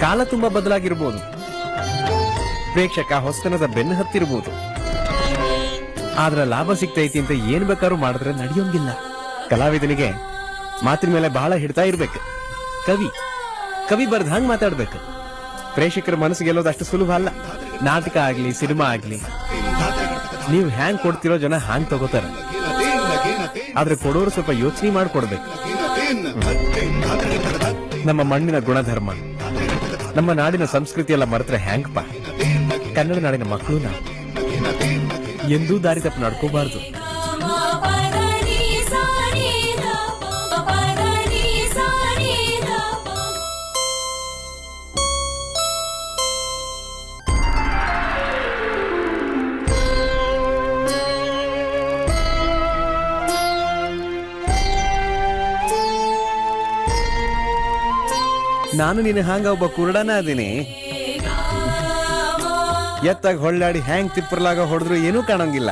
ಕಾಲ ತುಂಬಾ ಬದಲಾಗಿರ್ಬೋದು, ಪ್ರೇಕ್ಷಕ ಹೊಸತನದ ಬೆನ್ನು ಹತ್ತಿರ್ಬೋದು, ಆದ್ರ ಲಾಭ ಸಿಗ್ತೈತಿ ಅಂತ ಏನ್ ಬೇಕಾದ್ರೂ ಮಾಡಿದ್ರೆ ನಡೆಯೋಂಗಿಲ್ಲ. ಕಲಾವಿದನಿಗೆ ಮಾತಿನ ಮೇಲೆ ಬಹಳ ಹಿಡ್ತಾ ಇರ್ಬೇಕು. ಕವಿ ಬರ್ದ ಹಂಗ್ ಮಾತಾಡ್ಬೇಕು. ಪ್ರೇಕ್ಷಕರ ಮನಸ್ಸು ಗೆಲ್ಲೋದು ಅಷ್ಟು ಸುಲಭ ಅಲ್ಲ. ನಾಟಕ ಆಗ್ಲಿ, ಸಿನಿಮಾ ಆಗ್ಲಿ, ನೀವು ಹ್ಯಾಂಗ್ ಕೊಡ್ತಿರೋ ಜನ ಹ್ಯಾಂಗ್ ತಗೋತಾರ. ಆದ್ರೆ ಕೊಡೋರು ಸ್ವಲ್ಪ ಯೋಚನೆ ಮಾಡ್ಕೊಡ್ಬೇಕು. ನಮ್ಮ ಮಣ್ಣಿನ ಗುಣಧರ್ಮ, ನಮ್ಮ ನಾಡಿನ ಸಂಸ್ಕೃತಿ ಎಲ್ಲ ಮರೆತ್ರೆ ಹ್ಯಾಂಗಪ್ಪ? ಕನ್ನಡ ನಾಡಿನ ಮಕ್ಕಳು ನಾವು ಎಂದೂ ದಾರಿ ತಪ್ಪು ನಡ್ಕೋಬಾರ್ದು. ನಾನು ನಿನ್ನ ಹಾಂಗ ಒಬ್ಬ ಕುರುಡನ ಅದೀನಿ. ಎತ್ತಾಗ ಹೊಳ್ಳಾಡಿ ಹ್ಯಾಂಗ್ ತಿಪ್ಪರ್ಲಾಗ ಹೊಡೆದ್ರು ಏನೂ ಕಾಣಂಗಿಲ್ಲ.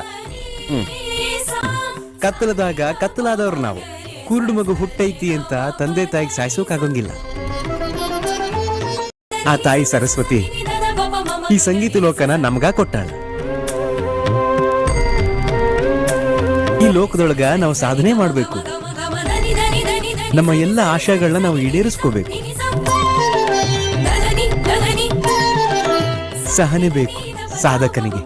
ಕತ್ತಲದಾಗ ಕತ್ತಲಾದವ್ರು ನಾವು. ಕುರುಡು ಮಗು ಹುಟ್ಟೈತಿ ಅಂತ ತಂದೆ ತಾಯಿಗೆ ಸಾಯಿಸೋಕಾಗಂಗಿಲ್ಲ. ಆ ತಾಯಿ ಸರಸ್ವತಿ ಈ ಸಂಗೀತ ಲೋಕನ ನಮ್ಗ ಕೊಟ್ಟಾಳ. ಈ ಲೋಕದೊಳಗ ನಾವು ಸಾಧನೆ ಮಾಡ್ಬೇಕು. ನಮ್ಮ ಎಲ್ಲ ಆಶಯಗಳನ್ನ ನಾವು ಈಡೇರಿಸ್ಕೋಬೇಕು. ಸಹನೆ ಬೇಕು ಸಾಧಕನಿಗೆ.